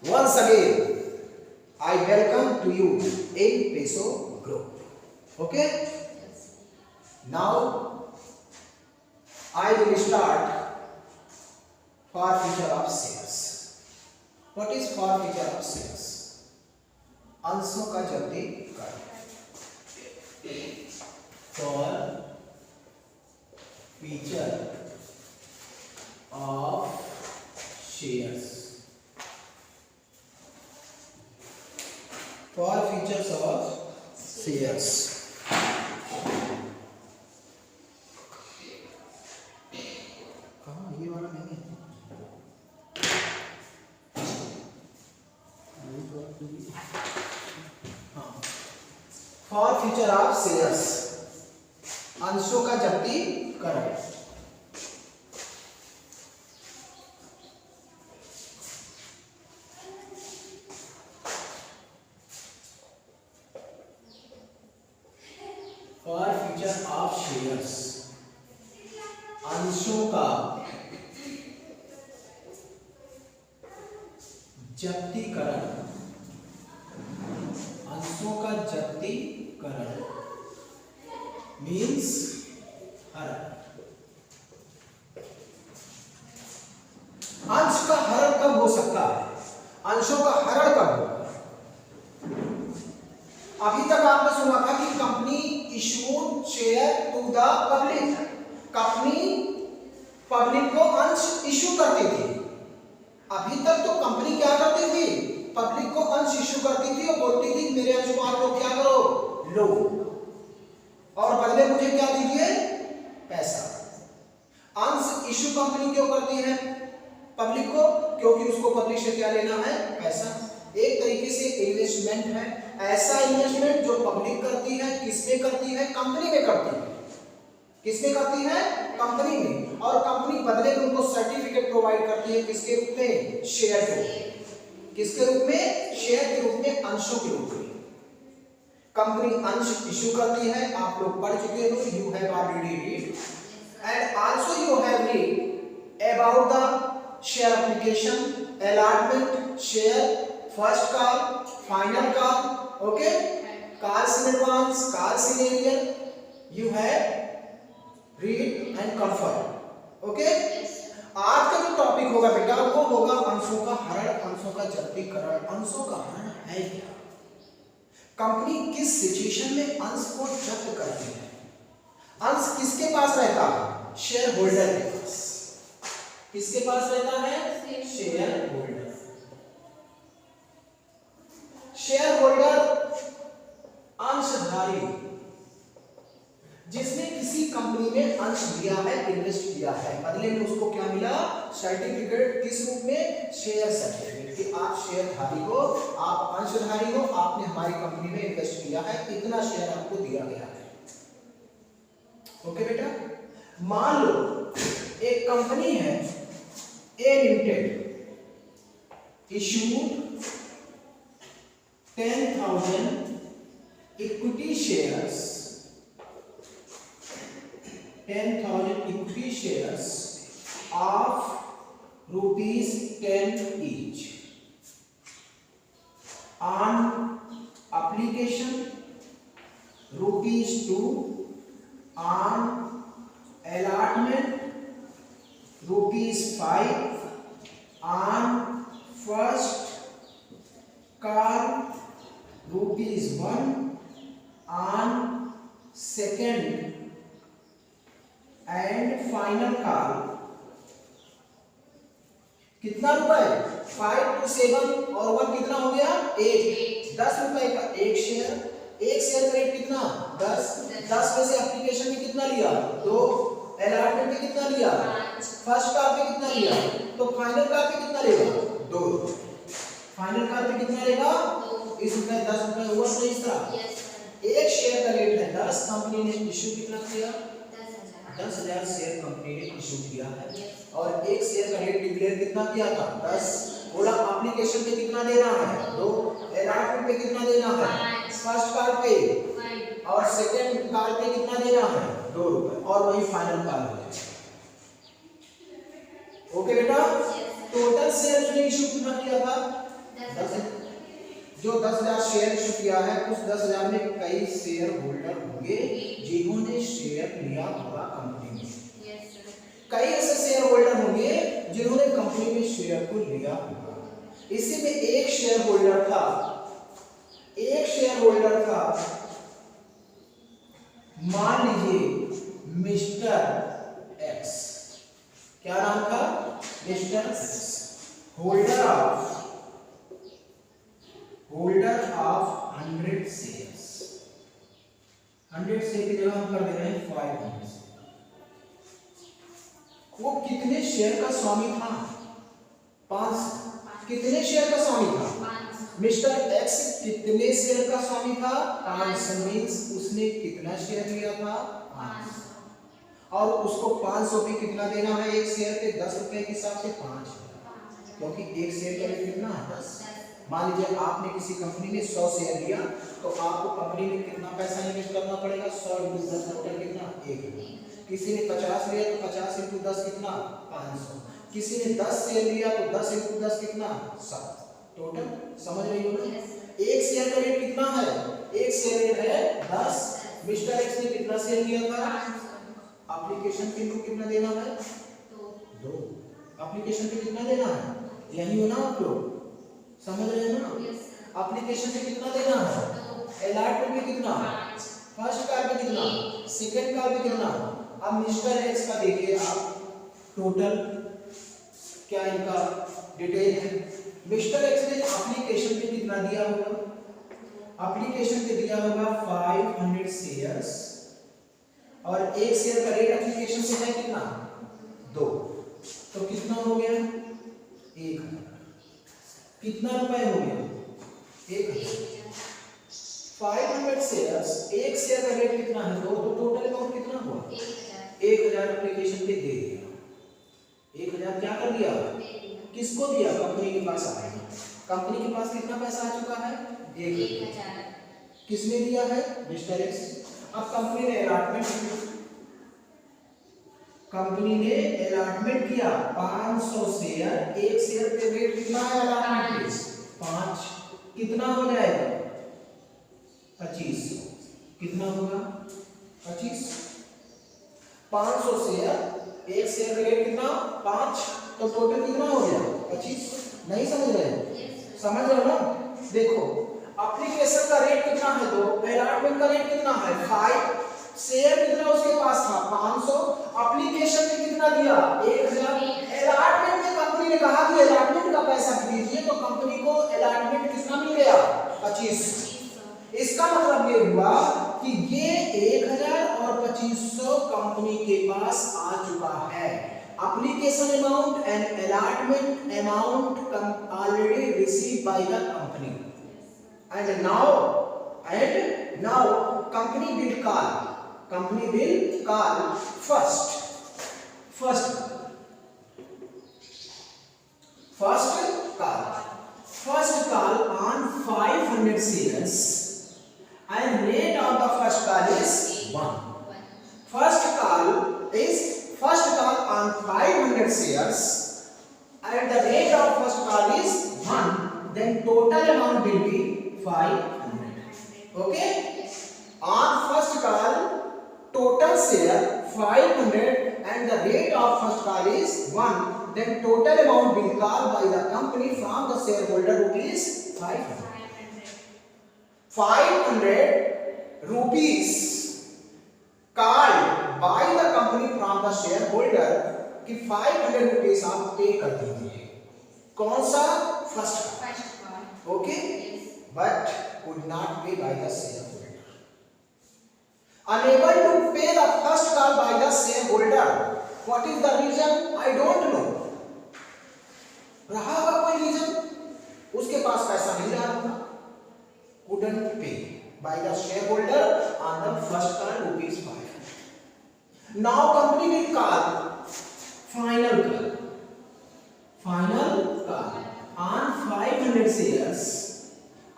once again I welcome to you in Peso Group. Okay? Now I will start forfeiture of shares. What is forfeiture of shares? अंशों का जब्ती कर. Forfeiture of shares. Forfeitures of shares. कहाँ ये वाला नहीं है? हाँ. Forfeiture of shares. अंशों का जब्ती कर. Forfeiture of shares. अंशों का जब्तीकरण. अंशों का जब्तीकरण मीन्स हरण. अंश का हरण कब हो सकता है? अंशों का हरण कब होगा? अभी तक आपने सुना था कि company issued share to the public. Company public को अंश इशू करती थी. अभी तक तो कंपनी क्या करती थी? पब्लिक को अंश इशू करती थी और बोलती थी मेरे अंश को आप लोग क्या करो, लो, और बदले मुझे क्या दीजिए, पैसा. अंश इशू कंपनी क्यों करती है पब्लिक को? क्योंकि उसको पब्लिक से क्या लेना है, पैसा. एक तरीके से इन्वेस्टमेंट है. ऐसा इन्वेस्टमेंट जो पब्लिक करती है, किसमें करती है? कंपनी में करती है. किसमें करती है? कंपनी में. और कंपनी बदले में उनको सर्टिफिकेट प्रोवाइड करती है. किसके रूप में? शेयर के रूप में. किसके रूप में? शेयर के रूप में, अंशों के रूप में. कंपनी अंश इशू करती है. आप लोग पढ़ चुके हो, you have already read and also you have read about the share application, allotment, share, first call, final call. Okay, calls in advance, calls in arrear, you have read and confirm. Okay, आज का जो topic होगा बेटा वो होगा अंशों का हरण, अंशों का जब्तीकरण. अंशों का हरण है क्या? कंपनी किस सिचुएशन में अंश को जब्त करती है? अंश किसके पास रहता है? शेयर होल्डर के पास. किसके पास रहता है? Share holder. शेयर होल्डर अंशधारी जिसने किसी कंपनी में अंश दिया है, इन्वेस्ट किया है, बदले में उसको क्या मिला? सर्टिफिकेट. किस रूप में? Share certificate. कि आप शेयरधारी हो, आप अंशधारी हो, आपने हमारी कंपनी में इन्वेस्ट किया है, इतना शेयर आपको दिया गया है. ओके बेटा, मान लो एक कंपनी है A limited, issued 10,000 equity shares, 10,000 equity shares of ₹10 each on application ₹2, on allotment ₹5, on first call ₹1, on second and final call कितना रुपए? 5 to 7 और 1 कितना हो गया? 8. 10 रुपए का एक शेयर. एक शेयर का रेट कितना? 10. 10 में से एप्लीकेशन में कितना लिया? 2. अलॉटमेंट में कितना लिया? 5. फर्स्ट कॉल पे कितना लिया? तो फाइनल कॉल पे कितना लेगा? 2. फाइनल कॉल पे कितना लेगा? 20 रुपए. 10 रुपए हुआ. सही तरह एक शेयर का रेट है 10. कंपनी ने इशू कितना किया? 10,000 शेयर कंपनी ने इशू किया है. और एक शेयर का रेट डिक्लेयर कितना किया था? 10. बोला एप्लीकेशन पे कितना देना है? 2. अलॉटमेंट पे कितना देना है? फर्स्ट कॉल पे और सेकंड कॉल पे कितना देना है? 2 रुपए. और वही फाइनल कॉल है. ओके बेटा, टोटल शेयर ने इशू कितना किया था? जो 10,000 शेयर इशू किया है उस 10,000 में कई शेयर होल्डर होंगे जिन्होंने शेयर लिया होगा कंपनी में। कई ऐसे शेयर होल्डर होंगे जिन्होंने कंपनी में शेयर को लिया होगा। इसी में एक शेयर होल्डर था, मान लीजिए मिस्टर एक्स। क्या नाम था? Mister x, holder of 100 shares. 100 share की जगह हम कर दे रहे हैं 500। वो कितने शेयर का स्वामी था? 500। कितने शेयर का स्वामी था? मिस्टर एक्स कितने शेयर का स्वामी था? 500 मीन्स उसने कितना शेयर लिया था? 500। और उसको 500 पे कितना देना है? एक शेयर पे 10 रुपए के हिसाब से 5, क्योंकि एक शेयर का रेट कितना है? 10। मान लीजिए आपने किसी कंपनी में 100 शेयर लिया तो आपको कंपनी में कितना पैसा इन्वेस्ट करना पड़ेगा? 100 × 10 टोटल कितना? 1। किसी ने 50 लिया तो 50 × 10 कितना? 500। किसी ने 10 शेयर लिया तो 10 × 10 कितना? 7। टोटल समझ रही हो ना? एक शेयर का रेट कितना है? एक शेयर रेट है 10। मिस्टर एक्स ने कितना शेयर लिया था? एप्लीकेशन फी को कितना देना है? 2। एप्लीकेशन फी कितना देना है? यही हो ना आप लोग? समझ रहे हो ना? एप्लीकेशन फी कितना देना है? अलॉटमेंट में कितना? फर्स्ट कार पे कितना? सेकंड कार पे कितना? अब मिस्टर एक्स का देखिए आप टोटल क्या इनका डिटेल है। मिस्टर एक्स ने एप्लीकेशन पे कितना दिया होगा? एप्लीकेशन पे दिया होगा 500 शेयर्स और एक शेयर का रेट एप्लीकेशन पे है कितना? 2। तो कितना हो गया? 1000। कितना रुपए हो गया? 1000। 500 शेयर्स, एक शेयर का रेट कितना है? 2। तो टोटल अमाउंट कितना हुआ? 1000 एप्लीकेशन पे दे दिया। 1000 क्या कर दिया? किसको दिया? कंपनी के पास आया। कंपनी के पास कितना पैसा आ चुका है? 1000। किसने दिया है? Mister x. अब कंपनी ने अलॉटमेंट किया 500 शेयर। एक शेयर पे रेट कितना है? अलॉटमेंट 5। कितना हो जाएगा? 2500। कितना होगा? 25। 500 शेयर, एक शेयर का रेट कितना? 5। तो टोटल कितना हो गया? 25। नहीं समझ रहे? समझ रहे हो ना? देखो एप्लीकेशन का रेट कितना है? 2। अलॉटमेंट का रेट कितना है? 5। शेयर कितना उसके पास था? 500। एप्लीकेशन में कितना दिया? 1000। अलॉटमेंट में कंपनी ने कहा कि अलॉटमेंट का पैसा दीजिए, तो कंपनी को अलॉटमेंट कितना मिल गया? 25। इसका मतलब ये हुआ कि ये 1000 और 2500 कंपनी के पास आ चुका है। Application amount and allotment amount already received by the company, and now company will call first call on 500 shares, and rate of the first call is 1. First call on 500 shares and the rate of first call is 1, then total amount will be 500. Okay? On first call, total share 500 and the rate of first call is 1, then total amount will called by the company from the shareholder rupees 500. 500 rupees called by the company from the shareholder कि 500 rupees आप पे कर दीजिए। कौन सा? First call. Okay? But could not pay by the shareholder. Unable to pay the first call by the shareholder. What is the reason? I don't know. रहा होगा कोई रीजन? उसके पास पैसा नहीं रहा होगा। Couldn't pay by the shareholder on the first call rupees 500. Now company will call final call on 500 shares,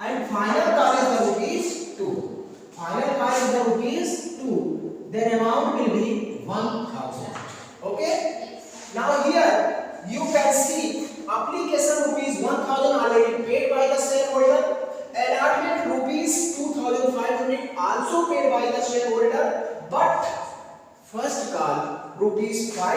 and final call is the rupees 2. Final call is the rupees 2. Then amount will be 1000. Okay? Now here you can see application rupees 1000 already paid by the shareholder,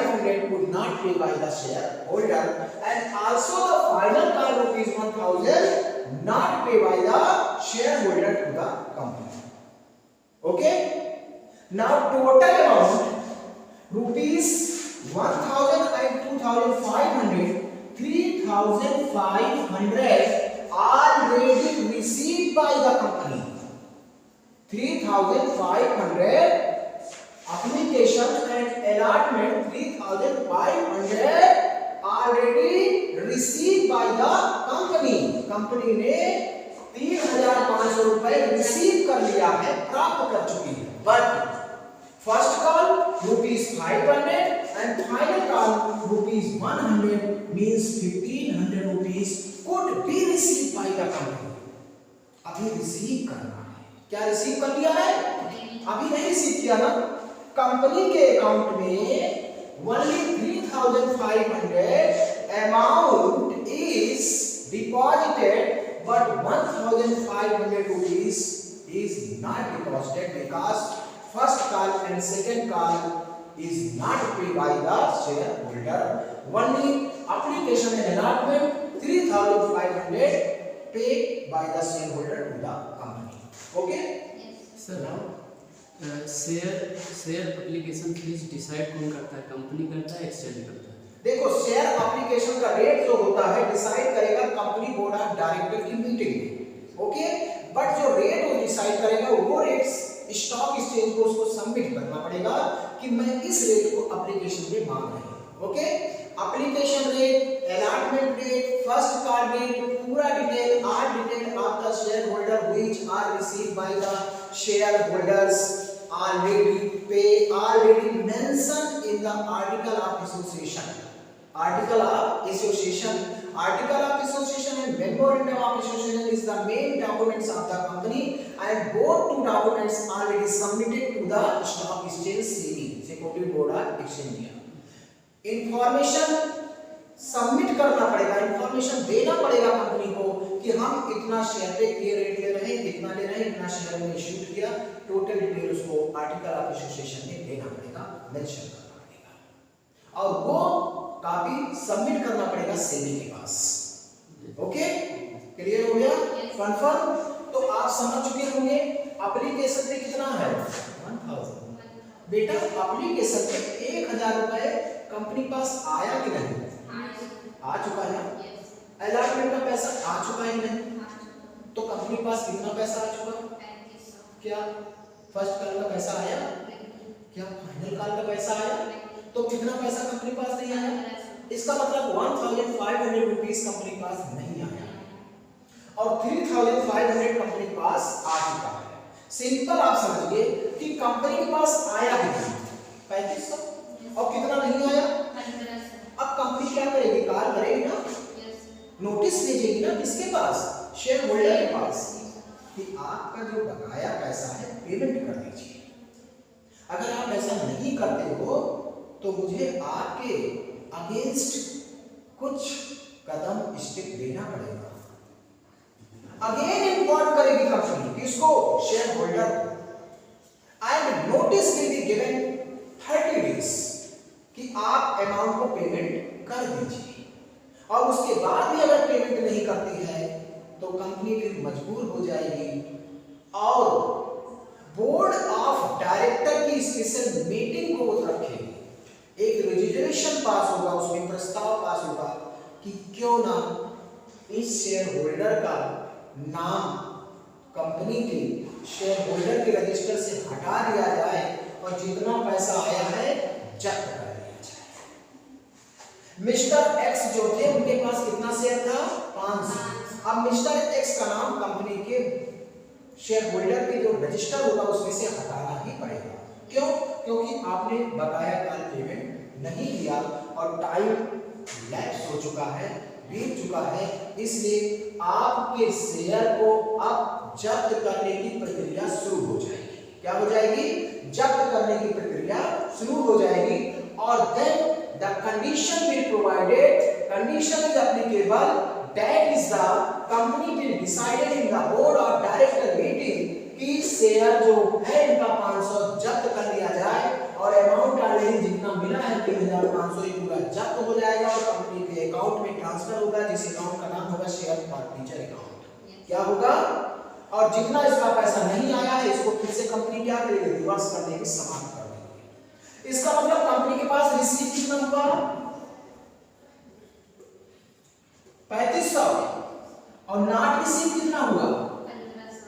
500 could not pay by the shareholder, and also the final call rupees 1000 not pay by the shareholder to the company. Okay, now total amount rupees 1000 and 2500, 3500 already received by the company. 3500 application and allotment 3500 already received by the company. Company ने 3500 रुपए receive कर लिया है, प्राप्त कर चुकी है. But first call ₹500 and final call ₹100 means 1500 rupees could be received by the company. अभी रिसीव करना है. क्या रिसीव कर लिया है? अभी नहीं रिसीव किया ना. कंपनी के अकाउंट में only 3500 amount is deposited, but 1500 rupees is not deposited because first call and second call is not paid by the shareholder. Only application and allotment 3500 paid by the shareholder to the company. Okay? Sir share application fees decide कौन करता है, company करता है exchange करता है? देखो, share application का rate जो होता है डिसाइड करेगा कंपनी बोर्ड ऑफ डायरेक्टर की मीटिंग में. ओके, बट जो रेट वो डिसाइड करेगा वो रेट स्टॉक एक्सचेंज को उसको सबमिट करना पड़ेगा कि मैं इस रेट को एप्लीकेशन में मांग रहा हूं. Okay, application rate, allotment rate, first call rate, पूरा detail are detail of the share holder which are received by the share holders already mentioned in the article of association. Article of association and memorandum of association is the main documents of the company, and both two documents already submitted to the stock exchange SEBI, Securities Board of Exchange. Information submit करना पड़ेगा, information देना पड़ेगा company को कि हम इतना share पे ये रेट ले रहे हैं, इतना ले रहे हैं, इतना शेयर में इशू किया, टोटल डिटेल उसको आर्टिकल ऑफ एसोसिएशन में देना पड़ेगा, मेंशन करना पड़ेगा, और वो कॉपी सबमिट करना पड़ेगा सेबी के पास. ओके, क्लियर हो गया? कंफर्म? तो आप समझ चुके होंगे एप्लीकेशन पे कितना है 1000. बेटा एप्लीकेशन पे 1000 रुपए कंपनी पास आया कि नहीं? आ चुका है. अलॉटमेंट का पैसा आ चुका है नहीं? तो कंपनी पास कितना पैसा आ चुका? क्या फर्स्ट कॉल का पैसा आया? क्या फाइनल कॉल का पैसा आया? तो कितना पैसा कंपनी पास नहीं आया? इसका मतलब 1500 रुपीस कंपनी पास नहीं आया और 3500 कंपनी पास आ चुका है. सिंपल आप समझिए कि कंपनी के पास आया कितना? 3500. और कितना नहीं आया? अब कंपनी क्या करेगी? कॉल करेगी ना, नोटिस भेजेगी ना, किसके पास? शेयर होल्डर के पास, कि आपका जो बकाया पैसा है पेमेंट कर दीजिए. अगर आप ऐसा नहीं करते हो तो मुझे आपके अगेंस्ट कुछ कदम स्टेप लेना पड़ेगा. अगेन इन्फॉर्म करेगी कंपनी किसको? Share holder. And notice will be given 30 days कि आप अमाउंट को पेमेंट कर दीजिए, और उसके बाद भी अगर पेमेंट नहीं करती है तो कंपनी फिर मजबूर हो जाएगी और बोर्ड ऑफ डायरेक्टर की स्पेशल मीटिंग को रखेगी. एक रेजोल्यूशन पास होगा, उसमें प्रस्ताव पास होगा कि क्यों ना इस शेयर होल्डर का नाम कंपनी के शेयर होल्डर के रजिस्टर से हटा दिया जाए और जितना पैसा आया है जब्त कर दिया जाए. मिस्टर एक्स जो थे उनके पास कितना शेयर था? 500. अब मिस्टर एक्स का नाम कंपनी के शेयर होल्डर के जो रजिस्टर होगा उसमें से हटाना ही पड़ेगा. क्यों? क्योंकि आपने बकाया काल पेमेंट नहीं किया और टाइम लैप्स हो चुका है, बीत चुका है, इसलिए आपके शेयर को अब जब्त करने की प्रक्रिया शुरू हो जाएगी. क्या हो जाएगी? जब्त करने की प्रक्रिया शुरू हो जाएगी. और then the condition will provided, condition is applicable, that is the company will decided in the board of director meeting कि शेयर जो है इनका 500 जब्त कर लिया जाए और अमाउंट ऑलरेडी जितना मिला है 3,500 ये पूरा जब्त हो जाएगा और कंपनी के अकाउंट में ट्रांसफर होगा, जिस अकाउंट का नाम होगा शेयर फॉरफीचर अकाउंट। क्या होगा? और जितना इसका पैसा नहीं आया है इसको फिर से कंपनी क्या करेगी? रिवर्स कर देगी, समाप्त कर देगी। इसका मतलब कंपनी के पास रिसीव कितना हुआ? 3500 और नॉट रिसीव कितना हुआ? 1500।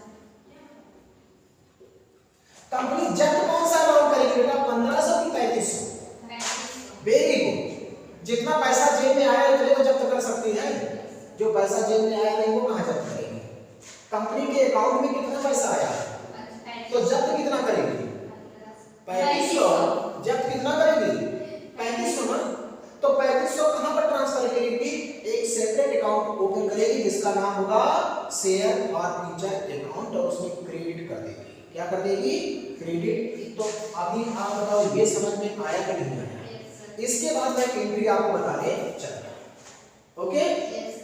कंपनी जब्त कौन सा अमाउंट करेगी बेटा? 1500 की 3500? Very good. जितना पैसा जेब में आया उतने को जब्त कर सकती है। जो पैसा जेब में आया नहीं वो कहां जब्त करेगी? कंपनी के अकाउंट में कितना पैसा आया तो जब्त कितना करेगी? 3500। जब्त कितना करेगी? 3500 ना। तो 3500 कहां पर ट्रांसफर करेगी? एक सेपरेट अकाउंट ओपन करेगी जिसका नाम होगा शेयर फॉरफीचर अकाउंट और उसमें क्रेडिट कर देगी। क्या कर देगी? क्रेडिट। तो अभी आप बताओ ये समझ में आया कि नहीं आया? इसके बाद मैं एंट्री आपको बताने चल रहा हूं। ओके,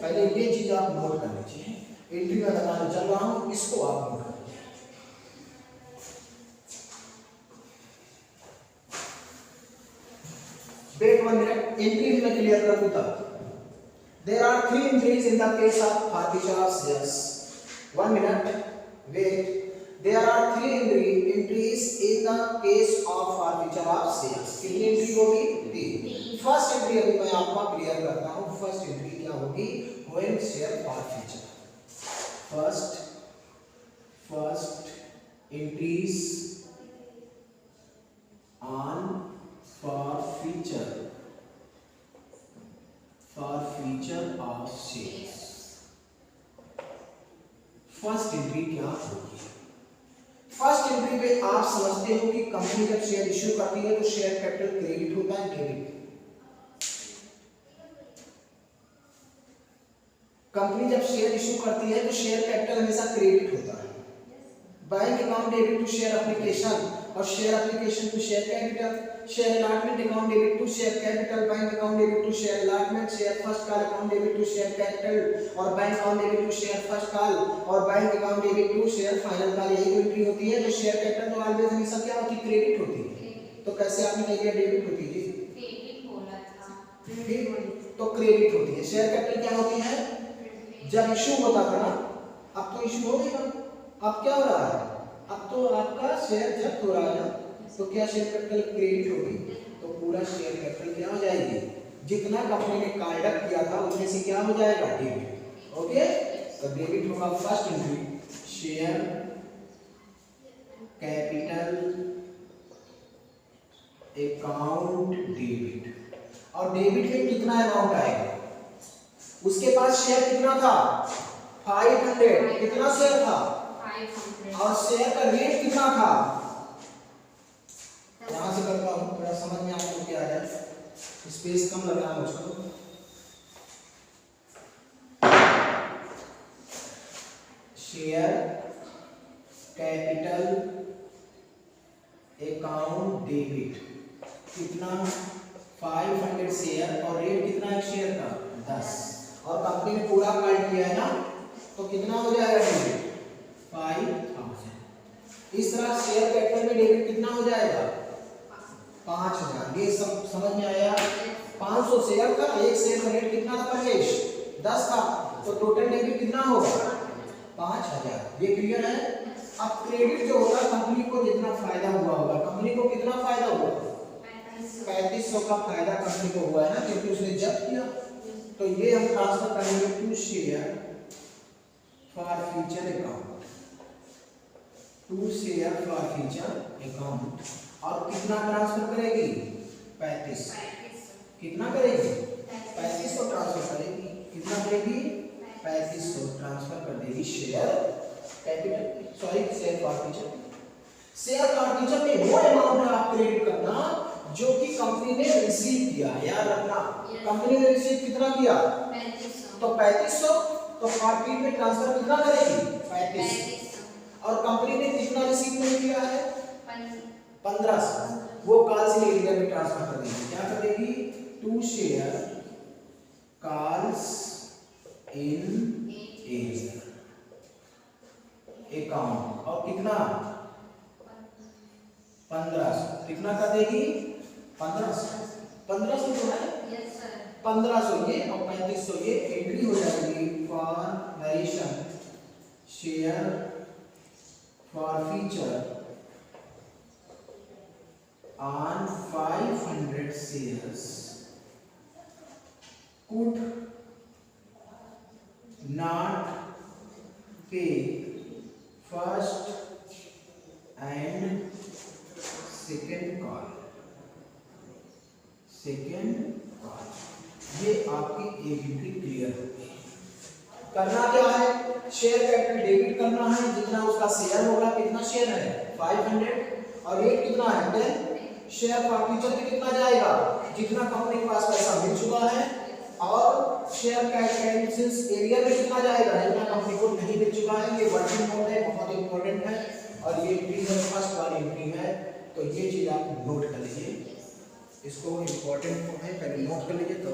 पहले ये चीज आप नोट कर लीजिए। एंट्री में बताने चल रहा हूं, इसको आप नोट कर लीजिए। वेट 1 मिनट, एंट्री में क्लियर कर दूं तब। There are 3 entries in the case of forfeiture of shares. 1 minute, wait. There are 3 entries in the case of forfeiture of shares. कितनी एंट्री होगी? 3। फर्स्ट एंट्री अभी मैं आपको क्लियर करता हूं। फर्स्ट एंट्री क्या होगी? When share forfeiture. First entries on forfeiture of shares. First entry क्या होगी? फर्स्ट एंट्री पे आप समझते हो कि कंपनी जब शेयर इश्यू करती है तो शेयर कैपिटल क्रेडिट होता है, डेबिट? कंपनी जब शेयर इश्यू करती है तो शेयर कैपिटल हमेशा क्रेडिट होता है। Bank account debit to share application और share application to share capital, share allotment account debit to share capital, bank account debit to share allotment, share first call account debit to share capital और bank account debit to share first call और bank account debit to share final call. यही entry होती है। तो share capital तो always हमेशा क्या होती है? क्रेडिट होती है। तो कैसे आपने कह दिया डेबिट होती है जी? क्रेडिट बोला था। ठीक, तो क्रेडिट होती है। शेयर कैपिटल क्या होती है? जब इश्यू होता था ना, अब तो इश्यू हो गया, अब क्या हो रहा है? अब तो आपका शेयर जब्त हो रहा है, तो क्या शेयर कैपिटल क्रेडिट होगी? तो पूरा शेयर कैपिटल क्या हो जाएगी? जितना कंपनी ने कार्ड अप किया था उसमें से क्या हो जाएगा? डेबिट। ओके, तो डेबिट होगा first entry, share capital account debit. और डेबिट में कितना अमाउंट आएगा? उसके पास शेयर कितना था? 500। कितना शेयर था? 500। और शेयर का रेट कितना था? यहां से करता हूं, थोड़ा समझ में आपको क्या आ जाए। स्पेस कम लग रहा है मुझको। शेयर कैपिटल अकाउंट डेबिट कितना? 500 शेयर और रेट कितना है शेयर का? 10। और कंपनी ने पूरा कार्ड किया है ना, तो कितना हो जाएगा डेबिट? 5000। इस तरह शेयर कैपिटल में डेबिट कितना हो जाएगा? 5000। ये सब समझ में आया? 500 शेयर था, एक शेयर का रेट कितना था परवेश? 10 था, तो टोटल डेबिट कितना होगा? 5000। ये क्लियर है? अब क्रेडिट जो होगा कंपनी को जितना फायदा हुआ होगा, कंपनी को कितना फायदा हुआ? 3500 का फायदा कंपनी को हुआ है ना, क्योंकि उसने जब्त किया। तो ये हम ट्रांसफर करेंगे to share forfeiture account, to share forfeiture account. और कितना ट्रांसफर करेगी? 35। कितना करेगी? 3500 ट्रांसफर करेगी। कितना करेगी? 3500 ट्रांसफर कर देगी share capital, sorry share forfeiture. Share forfeiture में वो अमाउंट आप क्रेडिट करना जो कि कंपनी ने रिसीव किया। याद रखना, कंपनी ने रिसीव कितना किया? 3500। तो 3500, तो फॉरफीट में ट्रांसफर कितना करेगी? 3500। और कंपनी ने कितना रिसीव नहीं किया है? 1500। वो कॉल्स इन एरिया में ट्रांसफर कर देगी। क्या कर देगी? To share calls in arrear account. और कितना? 1500। कितना कर देगी? 1500। 1500 जो है Yes, sir. 1500 ये और 3500 ये एंट्री हो जाएगी for narration share for feature on 500 shares could not pay first and second call ये आपकी एंट्री क्लियर होती है। करना क्या है, शेयर कैपिटल डेबिट करना है, जितना उसका शेयर होगा, कितना शेयर है 500 और रेट कितना है 10, शेयर फॉर फ्यूचर पे कितना जाएगा, जितना कंपनी के पास पैसा मिल चुका है, और शेयर कैपिटल एरिया में कितना जाएगा, जितना कंपनी को नहीं मिल चुका है। ये वर्किंग नोट है, बहुत इंपॉर्टेंट है और ये एंट्री है, फर्स्ट वाली एंट्री है, तो ये चीज आप नोट कर लीजिए, इसको इंपॉर्टेंट है, पहले नोट कर लीजिए तो